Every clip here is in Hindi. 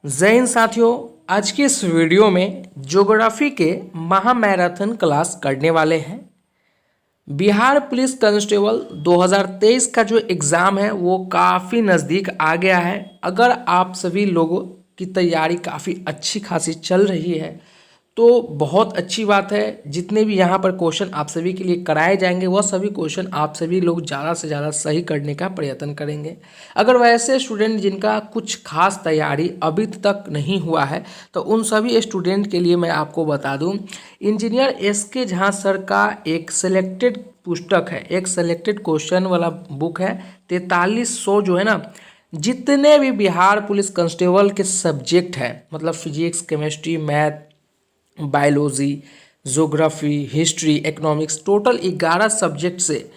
जय हिंद साथियों। आज की इस वीडियो में ज्योग्राफी के महामैराथन क्लास करने वाले हैं। बिहार पुलिस कांस्टेबल 2023 का जो एग्ज़ाम है वो काफ़ी नज़दीक आ गया है। अगर आप सभी लोगों की तैयारी काफ़ी अच्छी खासी चल रही है तो बहुत अच्छी बात है। जितने भी यहाँ पर क्वेश्चन आप सभी के लिए कराए जाएंगे वह सभी क्वेश्चन आप सभी लोग ज़्यादा से ज़्यादा सही करने का प्रयत्न करेंगे। अगर वैसे स्टूडेंट जिनका कुछ खास तैयारी अभी तक नहीं हुआ है तो उन सभी स्टूडेंट के लिए मैं आपको बता दूं, इंजीनियर SK झा सर का एक सिलेक्टेड पुस्तक है, एक सिलेक्टेड क्वेश्चन वाला बुक है। 4300 जो है ना, जितने भी बिहार पुलिस कांस्टेबल के सब्जेक्ट हैं, मतलब physics, chemistry, math, biology, geography, history, economics, total 11 subject से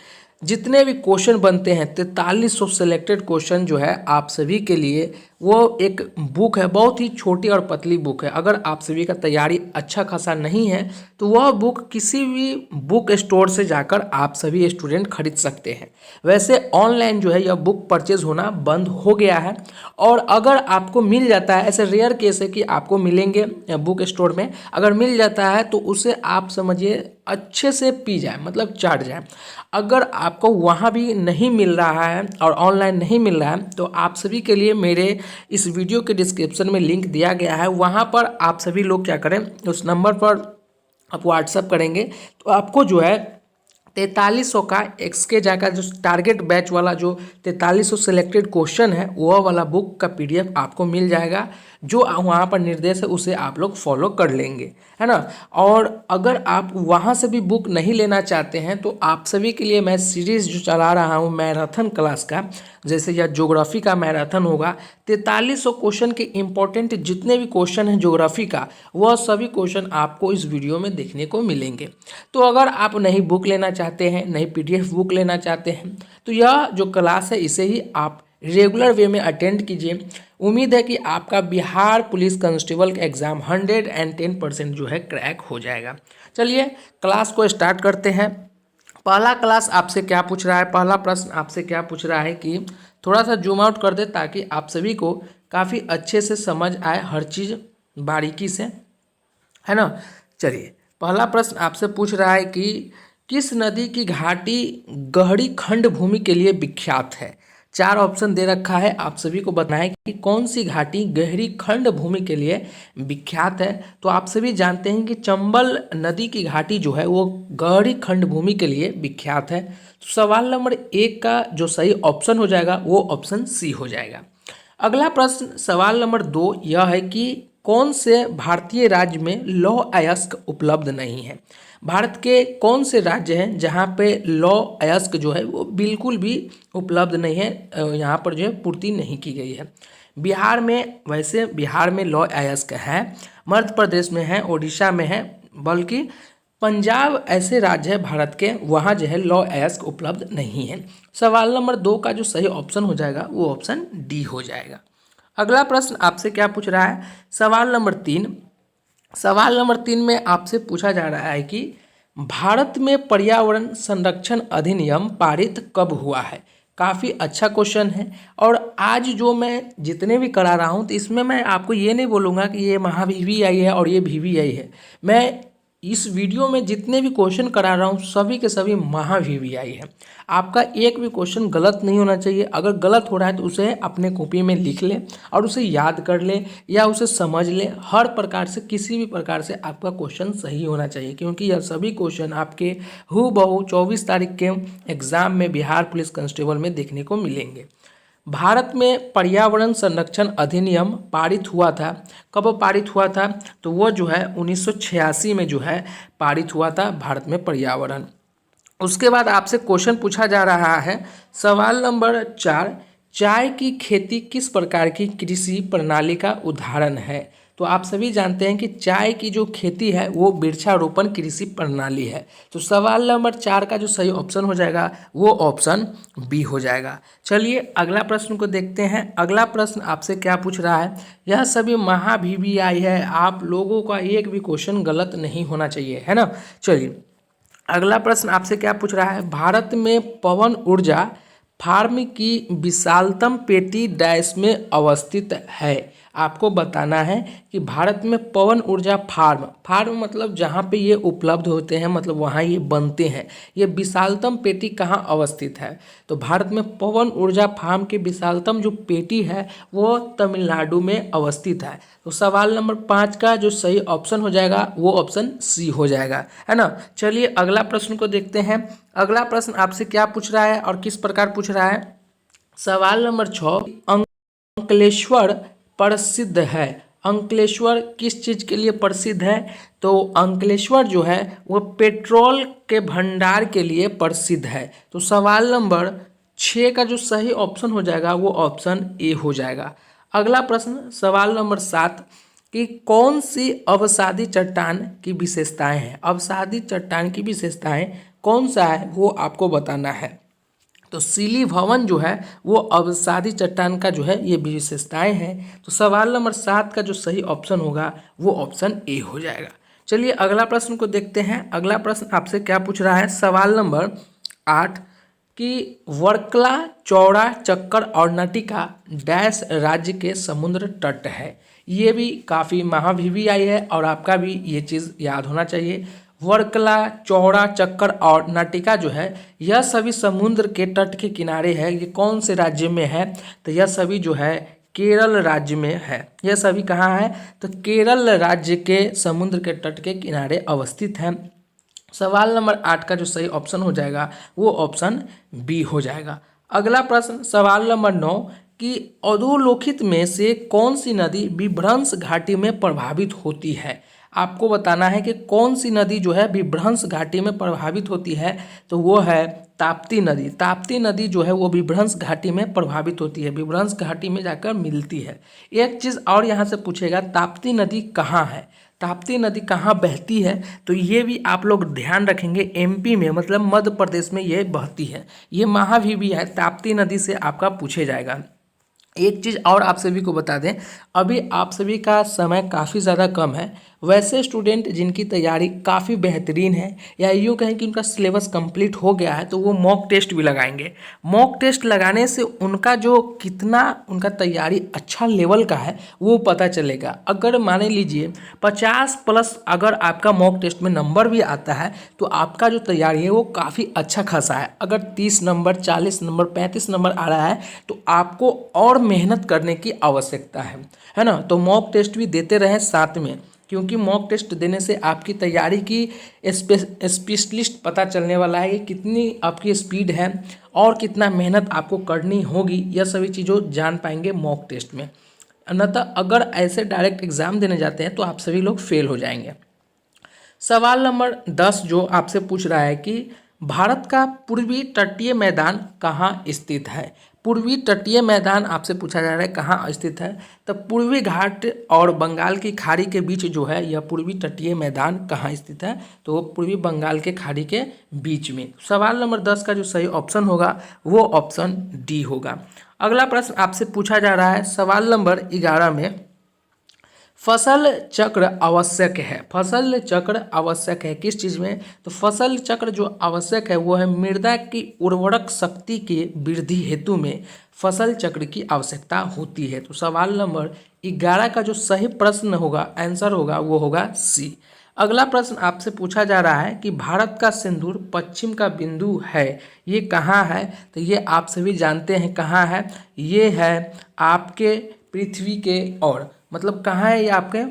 जितने भी क्वेश्चन बनते हैं 4300 सेलेक्टेड क्वेश्चन जो है आप सभी के लिए वो एक बुक है। बहुत ही छोटी और पतली बुक है। अगर आप सभी का तैयारी अच्छा खासा नहीं है तो वह बुक किसी भी बुक स्टोर से जाकर आप सभी स्टूडेंट खरीद सकते हैं। वैसे ऑनलाइन जो है यह बुक परचेज होना बंद हो गया है, और अगर आपको मिल जाता है, ऐसे रेयर केस है कि आपको मिलेंगे बुक स्टोर में, अगर मिल जाता है तो उसे आप समझिए अच्छे से पी जाए, मतलब चाट जाए। अगर आपको वहाँ भी नहीं मिल रहा है और ऑनलाइन नहीं मिल रहा है तो आप सभी के लिए मेरे इस वीडियो के डिस्क्रिप्शन में लिंक दिया गया है। वहाँ पर आप सभी लोग क्या करें, उस नंबर पर आप व्हाट्सअप करेंगे तो आपको जो है 4300 का XK जाकर जो टारगेट बैच वाला जो 4300 सेलेक्टेड क्वेश्चन है वह वाला बुक का PDF आपको मिल जाएगा। जो वहाँ पर निर्देश है उसे आप लोग फॉलो कर लेंगे, है ना। और अगर आप वहाँ से भी बुक नहीं लेना चाहते हैं तो आप सभी के लिए मैं सीरीज़ जो चला रहा हूँ मैराथन क्लास का, जैसे यह ज्योग्राफी का मैराथन होगा। 4300 क्वेश्चन के इम्पोर्टेंट जितने भी क्वेश्चन हैं ज्योग्राफी का, वह सभी क्वेश्चन आपको इस वीडियो में देखने को मिलेंगे। तो अगर आप नहीं बुक लेना चाहते हैं, नहीं PDF बुक लेना चाहते हैं, तो यह जो क्लास है इसे ही आप रेगुलर वे में अटेंड कीजिए। उम्मीद है कि आपका बिहार पुलिस कांस्टेबल का एग्ज़ाम 110% जो है क्रैक हो जाएगा। चलिए क्लास को स्टार्ट करते हैं। पहला क्लास आपसे क्या पूछ रहा है, पहला प्रश्न आपसे क्या पूछ रहा है कि थोड़ा सा जूम आउट कर दे ताकि आप सभी को काफ़ी अच्छे से समझ आए हर चीज़ बारीकी से, है ना। चलिए पहला प्रश्न आपसे पूछ रहा है कि किस नदी की घाटी गहरी खंड भूमि के लिए विख्यात है। 4 ऑप्शन दे रखा है, आप सभी को बताना है कि कौन सी घाटी गहरी खंड भूमि के लिए विख्यात है। तो आप सभी जानते हैं कि चंबल नदी की घाटी जो है वो गहरी खंड भूमि के लिए विख्यात है। तो सवाल नंबर 1 का जो सही ऑप्शन हो जाएगा वो ऑप्शन C हो जाएगा। अगला प्रश्न सवाल नंबर 2 यह है कि कौन से भारतीय राज्य में लौह अयस्क उपलब्ध नहीं है। भारत के कौन से राज्य हैं जहां पे लौह अयस्क जो है वो बिल्कुल भी उपलब्ध नहीं है, यहाँ पर जो है पूर्ति नहीं की गई है। बिहार में, वैसे बिहार में लौह अयस्क है, मध्य प्रदेश में है, उड़ीसा में है, बल्कि पंजाब ऐसे राज्य है भारत के वहाँ जो है लौह अयस्क उपलब्ध नहीं है। सवाल नंबर 2 का जो सही ऑप्शन हो जाएगा वो ऑप्शन D हो जाएगा। अगला प्रश्न आपसे क्या पूछ रहा है, सवाल नंबर 3। सवाल नंबर 3 में आपसे पूछा जा रहा है कि भारत में पर्यावरण संरक्षण अधिनियम पारित कब हुआ है। काफ़ी अच्छा क्वेश्चन है। और आज जो मैं जितने भी करा रहा हूँ तो इसमें मैं आपको ये नहीं बोलूँगा कि ये महा VVI है और ये VVI है। मैं इस वीडियो में जितने भी क्वेश्चन करा रहा हूँ सभी के सभी महा VVI है। आपका एक भी क्वेश्चन गलत नहीं होना चाहिए। अगर गलत हो रहा है तो उसे अपने कॉपी में लिख लें और उसे याद कर लें या उसे समझ लें। हर प्रकार से, किसी भी प्रकार से आपका क्वेश्चन सही होना चाहिए, क्योंकि यह सभी क्वेश्चन आपके हूबहू 24 तारीख के एग्ज़ाम में बिहार पुलिस कांस्टेबल में देखने को मिलेंगे। भारत में पर्यावरण संरक्षण अधिनियम पारित हुआ था। कब पारित हुआ था, तो वो जो है 1986 में जो है पारित हुआ था भारत में पर्यावरण। उसके बाद आपसे क्वेश्चन पूछा जा रहा है, सवाल नंबर 4, चाय की खेती किस प्रकार की कृषि प्रणाली का उदाहरण है। तो आप सभी जानते हैं कि चाय की जो खेती है वो वृक्षारोपण कृषि प्रणाली है। तो सवाल नंबर 4 का जो सही ऑप्शन हो जाएगा वो ऑप्शन B हो जाएगा। चलिए अगला प्रश्न को देखते हैं। अगला प्रश्न आपसे क्या पूछ रहा है, यह सभी महा VVI है, आप लोगों का एक भी क्वेश्चन गलत नहीं होना चाहिए, है ना। चलिए अगला प्रश्न आपसे क्या पूछ रहा है, भारत में पवन ऊर्जा फार्म की विशालतम पेटी डैश में अवस्थित है। आपको बताना है कि भारत में पवन ऊर्जा फार्म मतलब जहाँ पे ये उपलब्ध होते हैं, मतलब वहाँ ये बनते हैं, ये विशालतम पेटी कहाँ अवस्थित है। तो भारत में पवन ऊर्जा फार्म की विशालतम जो पेटी है वो तमिलनाडु में अवस्थित है। तो सवाल नंबर 5 का जो सही ऑप्शन हो जाएगा वो ऑप्शन सी हो जाएगा, है ना। चलिए अगला प्रश्न को देखते हैं। अगला प्रश्न आपसे क्या पूछ रहा है और किस प्रकार पूछ रहा है। सवाल नंबर 6, अंकलेश्वर प्रसिद्ध है। अंकलेश्वर किस चीज़ के लिए प्रसिद्ध है। तो अंकलेश्वर जो है वो पेट्रोल के भंडार के लिए प्रसिद्ध है। तो सवाल नंबर 6 का जो सही ऑप्शन हो जाएगा वो ऑप्शन ए हो जाएगा। अगला प्रश्न सवाल नंबर 7 कि कौन सी अवसादी चट्टान की विशेषताएं हैं। अवसादी चट्टान की विशेषताएं कौन सा है वो आपको बताना है। तो सीली भवन जो है वो अवसादी चट्टान का जो है ये विशेषताएं हैं। तो सवाल नंबर 7 का जो सही ऑप्शन होगा वो ऑप्शन ए हो जाएगा। चलिए अगला प्रश्न को देखते हैं। अगला प्रश्न आपसे क्या पूछ रहा है। सवाल नंबर 8 कि वर्कला, चौड़ा, चक्कर और नटिका डैश राज्य के समुद्र तट है। ये भी काफ़ी महाभिवी आई है और आपका भी ये चीज़ याद होना चाहिए। वर्कला, चौड़ा, चक्कर और नाटिका जो है यह सभी समुद्र के तट के किनारे है। ये कौन से राज्य में है। तो यह सभी जो है केरल राज्य में है। यह सभी कहाँ है। तो केरल राज्य के समुद्र के तट के किनारे अवस्थित हैं। सवाल नंबर 8 का जो सही ऑप्शन हो जाएगा वो ऑप्शन बी हो जाएगा। अगला प्रश्न सवाल नंबर 9 कि अधोलोकित में से कौन सी नदी विभ्रंश घाटी में प्रभावित होती है। आपको बताना है कि कौन सी नदी जो है विभ्रंश घाटी में प्रभावित होती है। तो वो है ताप्ती नदी। ताप्ती नदी जो है वो विभ्रंश घाटी में प्रभावित होती है, विभ्रंश घाटी में जाकर मिलती है। एक चीज़ और यहाँ से पूछेगा, ताप्ती नदी कहाँ है, ताप्ती नदी कहाँ बहती है। तो ये भी आप लोग ध्यान रखेंगे, एमपी में मतलब मध्य प्रदेश में ये बहती है। ये महाभिवी है, ताप्ती नदी से आपका पूछे जाएगा। एक चीज़ और आप सभी को बता दें, अभी आप सभी का समय काफ़ी ज़्यादा कम है। वैसे स्टूडेंट जिनकी तैयारी काफ़ी बेहतरीन है या यूँ कहें कि उनका सिलेबस कंप्लीट हो गया है तो वो मॉक टेस्ट भी लगाएंगे। मॉक टेस्ट लगाने से उनका जो कितना उनका तैयारी अच्छा लेवल का है वो पता चलेगा। अगर मान लीजिए 50+ अगर आपका मॉक टेस्ट में नंबर भी आता है तो आपका जो तैयारी है वो काफ़ी अच्छा खासा है। अगर 30 नंबर, 40 नंबर, 35 नंबर आ रहा है तो आपको और मेहनत करने की आवश्यकता है ना। तो मॉक टेस्ट भी देते रहें साथ में, क्योंकि मॉक टेस्ट देने से आपकी तैयारी की स्पेशलिस्ट पता चलने वाला है कि कितनी आपकी स्पीड है और कितना मेहनत आपको करनी होगी। यह सभी चीज़ों जान पाएंगे मॉक टेस्ट में। अन्यथा अगर ऐसे डायरेक्ट एग्ज़ाम देने जाते हैं तो आप सभी लोग फेल हो जाएंगे। सवाल नंबर 10 जो आपसे पूछ रहा है कि भारत का पूर्वी तटीय मैदान कहाँ स्थित है। पूर्वी तटीय मैदान आपसे पूछा जा रहा है कहाँ स्थित है। तो पूर्वी घाट और बंगाल की खाड़ी के बीच जो है यह पूर्वी तटीय मैदान कहाँ स्थित है। तो वो पूर्वी बंगाल के खाड़ी के बीच में। सवाल नंबर 10 का जो सही ऑप्शन होगा वो ऑप्शन डी होगा। अगला प्रश्न आपसे पूछा जा रहा है सवाल नंबर 11 में, फसल चक्र आवश्यक है। फसल चक्र आवश्यक है किस चीज़ में। तो फसल चक्र जो आवश्यक है वो है मृदा की उर्वरक शक्ति के वृद्धि हेतु में फसल चक्र की आवश्यकता होती है। तो सवाल नंबर 11 का जो सही प्रश्न होगा, आंसर होगा वो होगा सी। अगला प्रश्न आपसे पूछा जा रहा है कि भारत का सिंदूर पश्चिम का बिंदु है, ये कहाँ है। तो ये आप सभी जानते हैं कहाँ है। ये है आपके पृथ्वी के और मतलब कहाँ है ये आपके,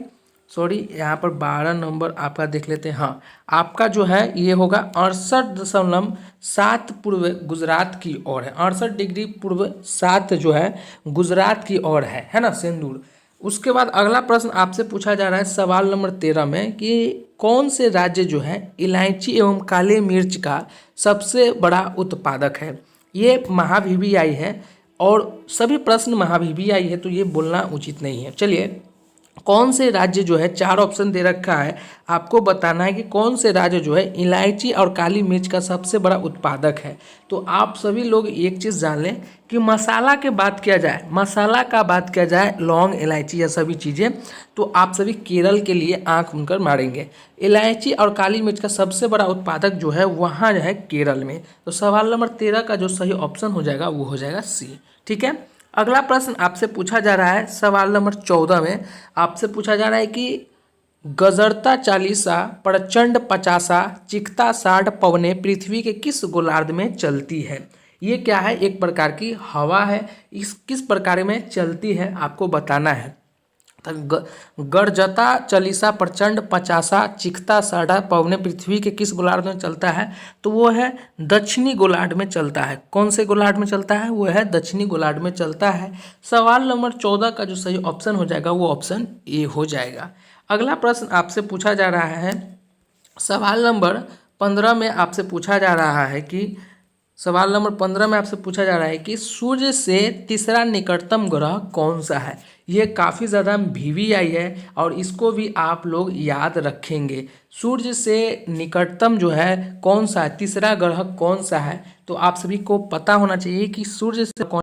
सॉरी यहाँ पर 12 नंबर आपका देख लेते हैं। हाँ, आपका जो है ये होगा 68.7 पूर्व गुजरात की ओर है। 68 डिग्री पूर्व 7 जो है गुजरात की ओर है ना सिंदूर। उसके बाद अगला प्रश्न आपसे पूछा जा रहा है सवाल नंबर 13 में कि कौन से राज्य जो है इलायची एवं काले मिर्च का सबसे बड़ा उत्पादक है। ये महाभिवी आई है और सभी प्रश्न महाभिवी आई है तो ये बोलना उचित नहीं है। चलिए कौन से राज्य जो है, 4 ऑप्शन दे रखा है, आपको बताना है कि कौन से राज्य जो है इलायची और काली मिर्च का सबसे बड़ा उत्पादक है। तो आप सभी लोग एक चीज़ जान लें कि मसाला की बात किया जाए, मसाला का बात किया जाए, लौंग, इलायची या सभी चीज़ें, तो आप सभी केरल के लिए आंख उनकर मारेंगे। इलायची और काली मिर्च का सबसे बड़ा उत्पादक जो है वहाँ जो है केरल में। तो सवाल नंबर 13 का जो सही ऑप्शन हो जाएगा वो हो जाएगा सी। ठीक है। अगला प्रश्न आपसे पूछा जा रहा है सवाल नंबर 14 में आपसे पूछा जा रहा है कि गजरता 40 प्रचंड 50 चिकता 60 पवने पृथ्वी के किस गोलार्ध में चलती है। ये क्या है, एक प्रकार की हवा है। इस किस प्रकार में चलती है आपको बताना है। तो गर्जता 40 प्रचंड 50 चिकता 60 पवने पृथ्वी के किस गोलार्ध में चलता है, तो वो है दक्षिणी गोलार्ध में चलता है। कौन से गोलार्ध में चलता है, वो है दक्षिणी गोलार्ध में चलता है। सवाल नंबर 14 का जो सही ऑप्शन हो जाएगा वो ऑप्शन ए हो जाएगा। अगला प्रश्न आपसे पूछा जा रहा है सवाल नंबर 15 में आपसे पूछा जा रहा है कि सवाल नंबर 15 में आपसे पूछा जा रहा है कि सूर्य से तीसरा निकटतम ग्रह कौन सा है। ये काफ़ी ज़्यादा VVI है और इसको भी आप लोग याद रखेंगे। सूर्य से निकटतम जो है कौन सा है, तीसरा ग्रह कौन सा है, तो आप सभी को पता होना चाहिए कि सूर्य से कौन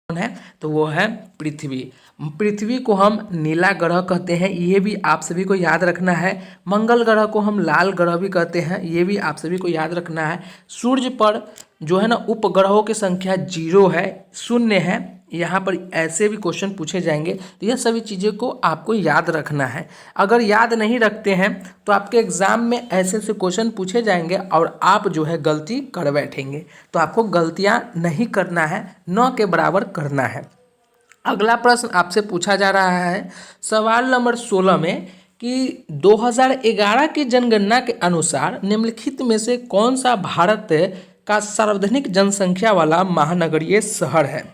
है, तो वो है पृथ्वी। पृथ्वी को हम नीला ग्रह कहते हैं, ये भी आप सभी को याद रखना है। मंगल ग्रह को हम लाल ग्रह भी कहते हैं, ये भी आप सभी को याद रखना है। सूर्य पर जो है ना उपग्रहों की संख्या 0 है, 0 है। यहाँ पर ऐसे भी क्वेश्चन पूछे जाएंगे, तो यह सभी चीज़ों को आपको याद रखना है। अगर याद नहीं रखते हैं तो आपके एग्ज़ाम में ऐसे ऐसे क्वेश्चन पूछे जाएंगे और आप जो है गलती कर बैठेंगे। तो आपको गलतियाँ नहीं करना है, न के बराबर करना है। अगला प्रश्न आपसे पूछा जा रहा है सवाल नंबर 16 में कि 2011 की जनगणना के अनुसार निम्नलिखित में से कौन सा भारत का सर्वाधिक जनसंख्या वाला महानगरीय शहर है।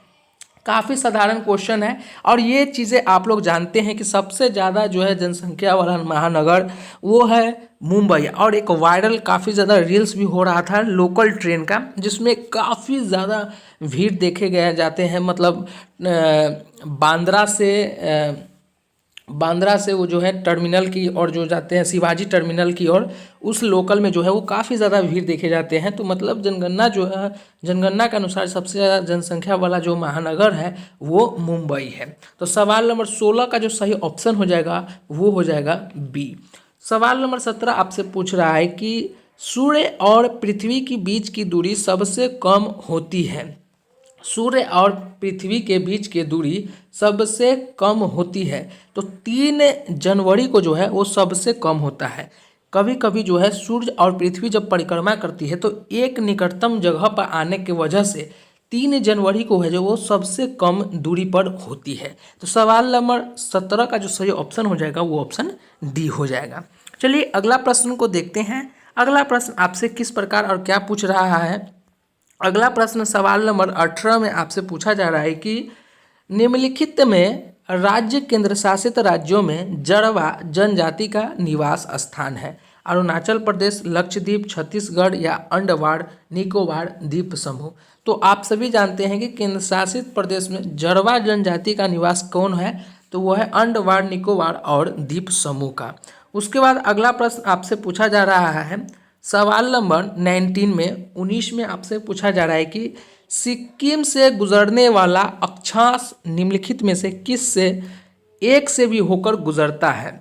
काफ़ी साधारण क्वेश्चन है और ये चीज़ें आप लोग जानते हैं कि सबसे ज़्यादा जो है जनसंख्या वाला महानगर वो है मुंबई। और एक वायरल काफ़ी ज़्यादा रील्स भी हो रहा था लोकल ट्रेन का, जिसमें काफ़ी ज़्यादा भीड़ देखे गए जाते हैं। मतलब बांद्रा से वो जो है टर्मिनल की और जो जाते हैं शिवाजी टर्मिनल की और उस लोकल में जो है वो काफ़ी ज़्यादा भीड़ देखे जाते हैं। तो मतलब जनगणना जो है, जनगणना के अनुसार सबसे ज़्यादा जनसंख्या वाला जो महानगर है वो मुंबई है। तो सवाल नंबर 16 का जो सही ऑप्शन हो जाएगा वो हो जाएगा बी। सवाल नंबर 17 आपसे पूछ रहा है कि सूर्य और पृथ्वी के बीच की दूरी सबसे कम होती है। सूर्य और पृथ्वी के बीच की दूरी सबसे कम होती है, तो 3 जनवरी को जो है वो सबसे कम होता है। कभी कभी जो है सूर्य और पृथ्वी जब परिक्रमा करती है तो एक निकटतम जगह पर आने की वजह से 3 जनवरी को है जो वो सबसे कम दूरी पर होती है। तो सवाल नंबर 17 का जो सही ऑप्शन हो जाएगा वो ऑप्शन डी हो जाएगा। चलिए अगला प्रश्न को देखते हैं। अगला प्रश्न आपसे किस प्रकार और क्या पूछ रहा है। अगला प्रश्न सवाल नंबर 18 में आपसे पूछा जा रहा है कि निम्नलिखित में राज्य केंद्र शासित राज्यों में जड़वा जनजाति का निवास स्थान है। अरुणाचल प्रदेश, लक्षद्वीप, छत्तीसगढ़ या अंडमान निकोबार द्वीप समूह। तो आप सभी जानते हैं कि केंद्र शासित प्रदेश में जड़वा जनजाति का निवास कौन है, तो वो है अंडमान निकोबार और द्वीप समूह का। उसके बाद अगला प्रश्न आपसे पूछा जा रहा है सवाल नंबर 19 में आपसे पूछा जा रहा है कि सिक्किम से गुजरने वाला अक्षांश निम्नलिखित में से किस से एक से भी होकर गुजरता है।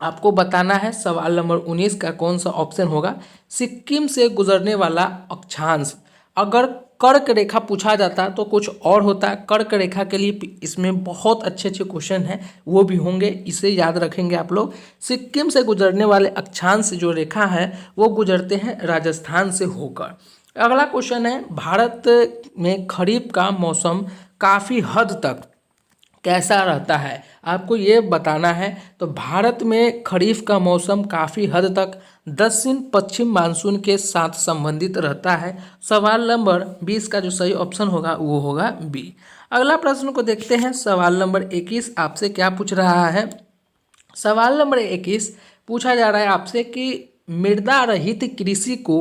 आपको बताना है सवाल नंबर 19 का कौन सा ऑप्शन होगा। सिक्किम से गुजरने वाला अक्षांश, अगर कर्क रेखा पूछा जाता तो कुछ और होता। कर्क रेखा के लिए इसमें बहुत अच्छे अच्छे क्वेश्चन हैं, वो भी होंगे, इसे याद रखेंगे आप लोग। सिक्किम से गुजरने वाले अक्षांश जो रेखा है वो गुजरते हैं राजस्थान से होकर। अगला क्वेश्चन है भारत में खरीफ का मौसम काफ़ी हद तक कैसा रहता है, आपको ये बताना है। तो भारत में खरीफ का मौसम काफ़ी हद तक दक्षिण पश्चिम मानसून के साथ संबंधित रहता है। सवाल नंबर 20 का जो सही ऑप्शन होगा वो होगा बी। अगला प्रश्न को देखते हैं। सवाल नंबर 21 आपसे क्या पूछ रहा है। सवाल नंबर 21 पूछा जा रहा है आपसे कि मृदा रहित कृषि को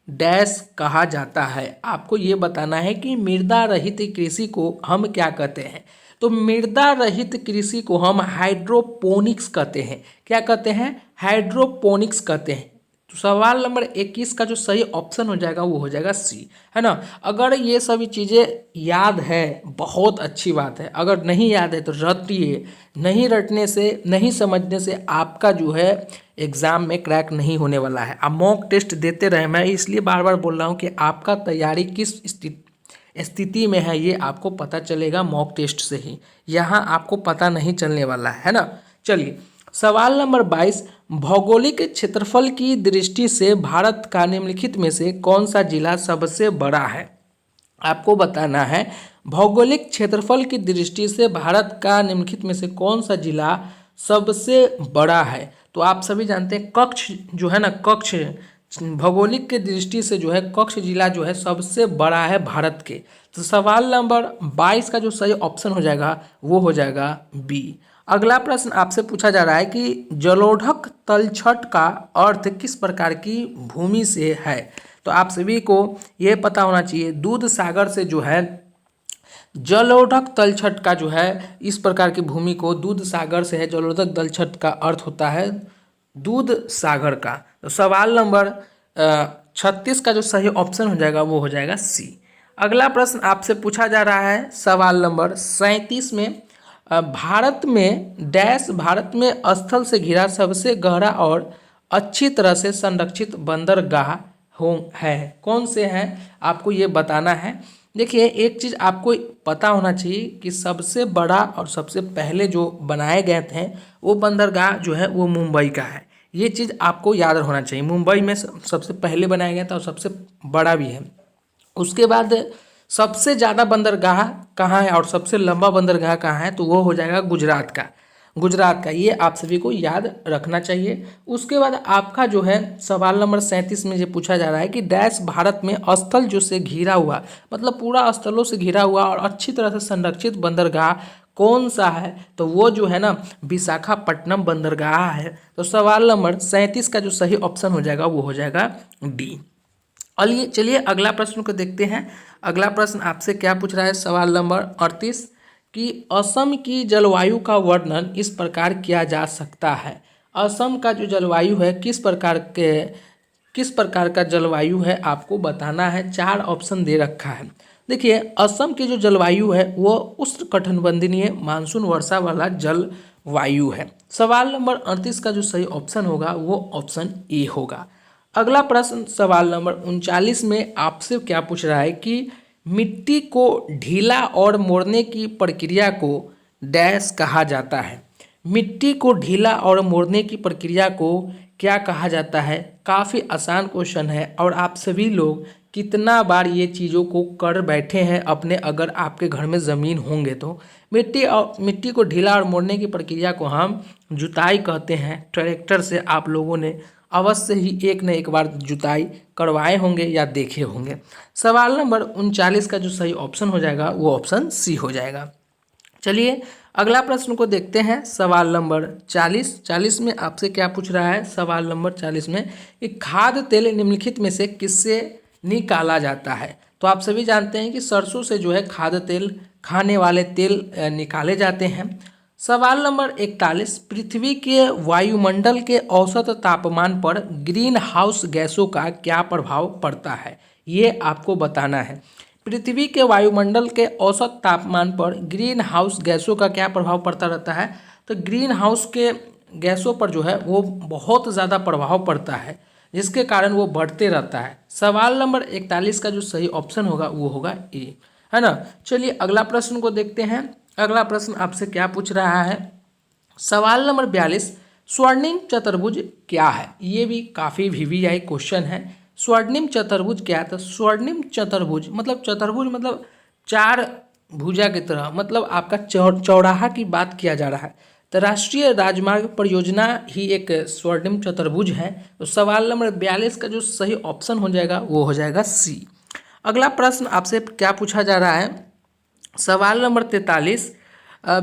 डैश कहा जाता है। आपको ये बताना है कि मृदा रहित कृषि को हम क्या कहते हैं। तो मृदा रहित कृषि को हम हाइड्रोपोनिक्स कहते हैं। क्या कहते हैं, हाइड्रोपोनिक्स कहते हैं। तो सवाल नंबर 21 का जो सही ऑप्शन हो जाएगा वो हो जाएगा सी, है ना। अगर ये सभी चीज़ें याद है बहुत अच्छी बात है, अगर नहीं याद है तो रटिए। नहीं रटने से, नहीं समझने से आपका जो है एग्ज़ाम में क्रैक नहीं होने वाला है। आप मॉक टेस्ट देते रहे। मैं इसलिए बार बार बोल रहा हूँ कि आपका तैयारी किस स्थिति में है, ये आपको पता चलेगा मॉक टेस्ट से ही, यहाँ आपको पता नहीं चलने वाला है ना। चलिए सवाल नंबर 22, भौगोलिक क्षेत्रफल की दृष्टि से भारत का निम्नलिखित में से कौन सा जिला सबसे बड़ा है। आपको बताना है भौगोलिक क्षेत्रफल की दृष्टि से भारत का निम्नलिखित में से कौन सा जिला सबसे बड़ा है। तो आप सभी जानते हैं कच्छ जो है ना, कच्छ भौगोलिक के दृष्टि से जो है कच्छ जिला जो है सबसे बड़ा है भारत के। तो सवाल नंबर 22 का जो सही ऑप्शन हो जाएगा वो हो जाएगा बी। अगला प्रश्न आपसे पूछा जा रहा है कि जलोढ़क तलछट का अर्थ किस प्रकार की भूमि से है। तो आप सभी को ये पता होना चाहिए दूध सागर से जो है जलोढ़क तलछट का जो है इस प्रकार की भूमि को दूध सागर से है, जलोढ़क तलछट का अर्थ होता है दूध सागर का। तो सवाल नंबर 36 का जो सही ऑप्शन हो जाएगा वो हो जाएगा सी। अगला प्रश्न आपसे पूछा जा रहा है सवाल नंबर 37 में, भारत में डैश भारत में स्थल से घिरा सबसे गहरा और अच्छी तरह से संरक्षित बंदरगाह है, कौन से हैं आपको ये बताना है। देखिए एक चीज़ आपको पता होना चाहिए कि सबसे बड़ा और सबसे पहले जो बनाए गए थे वो बंदरगाह जो है वो मुंबई का है, ये चीज़ आपको याद होना चाहिए। मुंबई में सबसे पहले बनाया गया था और सबसे बड़ा भी है। उसके बाद सबसे ज़्यादा बंदरगाह कहाँ है और सबसे लंबा बंदरगाह कहाँ है, तो वो हो जाएगा गुजरात का, गुजरात का, ये आप सभी को याद रखना चाहिए। उसके बाद आपका जो है सवाल नंबर 37 में ये पूछा जा रहा है कि डैश भारत में स्थल जो से घिरा हुआ, मतलब पूरा स्थलों से घिरा हुआ और अच्छी तरह से संरक्षित बंदरगाह कौन सा है, तो वो जो है ना विशाखापट्टनम बंदरगाह है। तो सवाल नंबर 37 का जो सही ऑप्शन हो जाएगा वो हो जाएगा डी। चलिए अगला प्रश्न को देखते हैं। अगला प्रश्न आपसे क्या पूछ रहा है सवाल नंबर 38 कि असम की जलवायु का वर्णन इस प्रकार किया जा सकता है। असम का जो जलवायु है किस प्रकार का जलवायु है आपको बताना है। 4 ऑप्शन दे रखा है। देखिए असम की जो जलवायु है वो उष्णकटिबंधीय मानसून वर्षा वाला जलवायु है। सवाल नंबर 38 का जो सही ऑप्शन होगा वो ऑप्शन ए होगा। अगला प्रश्न सवाल नंबर 39 में आपसे क्या पूछ रहा है कि मिट्टी को ढीला और मोड़ने की प्रक्रिया को डैश कहा जाता है। मिट्टी को ढीला और मोड़ने की प्रक्रिया को क्या कहा जाता है। काफ़ी आसान क्वेश्चन है और आप सभी लोग कितना बार ये चीज़ों को कर बैठे हैं अपने, अगर आपके घर में ज़मीन होंगे तो। मिट्टी को ढीला और मोड़ने की प्रक्रिया को हम जुताई कहते हैं। ट्रैक्टर से आप लोगों ने अवश्य ही एक न एक बार जुताई करवाए होंगे या देखे होंगे। सवाल नंबर 39 का जो सही ऑप्शन हो जाएगा वो ऑप्शन सी हो जाएगा। चलिए अगला प्रश्न को देखते हैं। सवाल नंबर 40 में आपसे क्या पूछ रहा है। सवाल नंबर 40 में कि खाद्य तेल निम्नलिखित में से किससे निकाला जाता है। तो आप सभी जानते हैं कि सरसों से जो है खाद्य तेल, खाने वाले तेल निकाले जाते हैं। सवाल नंबर 41, पृथ्वी के वायुमंडल के औसत तापमान पर ग्रीन हाउस गैसों का क्या प्रभाव पड़ता है, ये आपको बताना है। पृथ्वी के वायुमंडल के औसत तापमान पर ग्रीन हाउस गैसों का क्या प्रभाव पड़ता रहता है। तो ग्रीन हाउस के गैसों पर जो है वो बहुत ज़्यादा प्रभाव पड़ता है, जिसके कारण वो बढ़ते रहता है। सवाल नंबर 41 का जो सही ऑप्शन होगा वो होगा ए, है ना। चलिए अगला प्रश्न को देखते हैं। अगला प्रश्न आपसे क्या पूछ रहा है। सवाल नंबर 42, स्वर्णिम चतुर्भुज क्या है। ये भी काफ़ी वीवीआई क्वेश्चन है। स्वर्णिम चतुर्भुज क्या है। तो स्वर्णिम चतुर्भुज मतलब 4 भुजा की तरह, मतलब आपका चौराहा की बात किया जा रहा है। तो राष्ट्रीय राजमार्ग परियोजना ही एक स्वर्णिम चतुर्भुज है। तो सवाल नंबर 42 का जो सही ऑप्शन हो जाएगा वो हो जाएगा सी। अगला प्रश्न आपसे क्या पूछा जा रहा है। सवाल नंबर 43,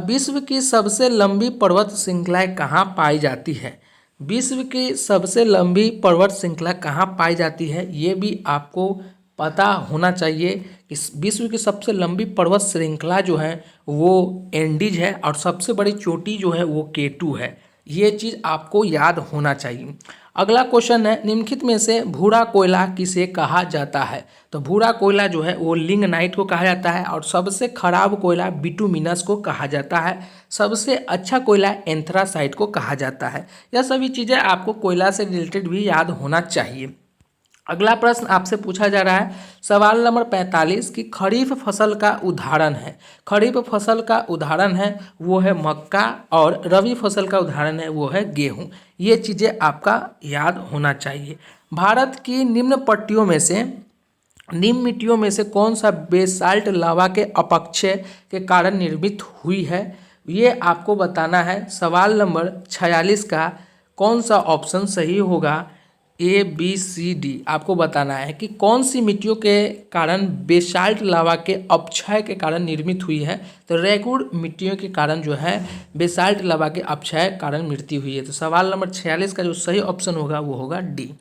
विश्व की सबसे लंबी पर्वत श्रृंखलाएँ कहाँ पाई जाती है। विश्व की सबसे लंबी पर्वत श्रृंखला कहाँ पाई जाती है, ये भी आपको पता होना चाहिए कि विश्व की सबसे लंबी पर्वत श्रृंखला जो है वो एंडीज है और सबसे बड़ी चोटी जो है वो K2 है। ये चीज़ आपको याद होना चाहिए। अगला क्वेश्चन है, निम्नलिखित में से भूरा कोयला किसे कहा जाता है। तो भूरा कोयला जो है वो लिग्नाइट को कहा जाता है और सबसे खराब कोयला बिटुमिनस को कहा जाता है। सबसे अच्छा कोयला एंथ्रासाइट को कहा जाता है। यह सभी चीज़ें आपको कोयला से रिलेटेड भी याद होना चाहिए। अगला प्रश्न आपसे पूछा जा रहा है सवाल नंबर 45 की खरीफ फसल का उदाहरण है। खरीफ फसल का उदाहरण है वो है मक्का और रबी फसल का उदाहरण है वो है गेहूं। ये चीज़ें आपका याद होना चाहिए। भारत की निम्न मिट्टियों में से कौन सा बेसाल्ट लावा के अपक्षय के कारण निर्मित हुई है, ये आपको बताना है। सवाल नंबर 46 का कौन सा ऑप्शन सही होगा, ABCD आपको बताना है कि कौन सी मिट्टियों के कारण बेसाल्ट लावा के अपक्षय के कारण निर्मित हुई है। तो रेगुड़ मिट्टियों के कारण जो है बेसाल्ट लावा के अपक्षय कारण मृत्यु हुई है। तो सवाल नंबर 46 का जो सही ऑप्शन होगा वो होगा डी।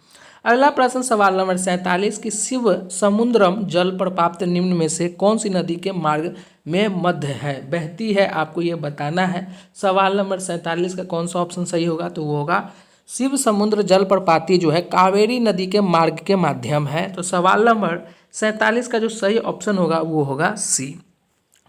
अगला प्रश्न सवाल नंबर 47 की शिव समुद्रम जल प्रपात निम्न में से कौन सी नदी के मार्ग में मध्य है, बहती है, आपको ये बताना है। सवाल नंबर 47 का कौन सा ऑप्शन सही होगा, तो वो होगा शिव समुद्र जल प्रपाती जो है कावेरी नदी के मार्ग के माध्यम है। तो सवाल नंबर 47 का जो सही ऑप्शन होगा वो होगा सी।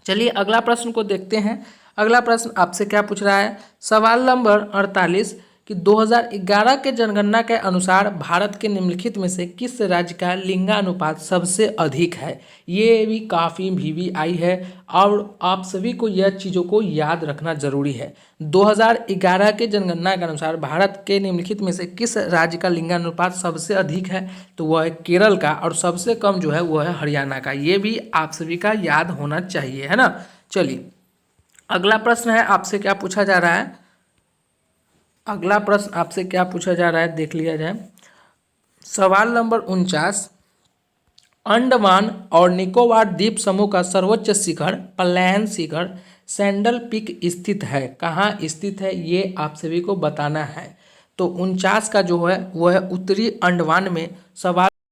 चलिए अगला प्रश्न को देखते हैं। अगला प्रश्न आपसे क्या पूछ रहा है, सवाल नंबर 48 कि 2011 के जनगणना के अनुसार भारत के निम्नलिखित में से किस राज्य का लिंगानुपात सबसे अधिक है। ये भी काफ़ी VVI है और आप सभी को यह चीज़ों को याद रखना जरूरी है। 2011 के जनगणना के अनुसार भारत के निम्नलिखित में से किस राज्य का लिंगानुपात सबसे अधिक है, तो वह है केरल का, और सबसे कम जो है वह है हरियाणा का। ये भी आप सभी का याद होना चाहिए, है ना। चलिए अगला प्रश्न है आपसे क्या पूछा जा रहा है। अगला प्रश्न आपसे क्या पूछा जा रहा है देख लिया जाए। सवाल नंबर 49 अंडमान और निकोबार द्वीप समूह का सर्वोच्च शिखर प्लैन शिखर सैंडल पीक स्थित है, कहाँ स्थित है, ये आप सभी को बताना है। तो 49 का जो है वह है उत्तरी अंडमान में। सवाल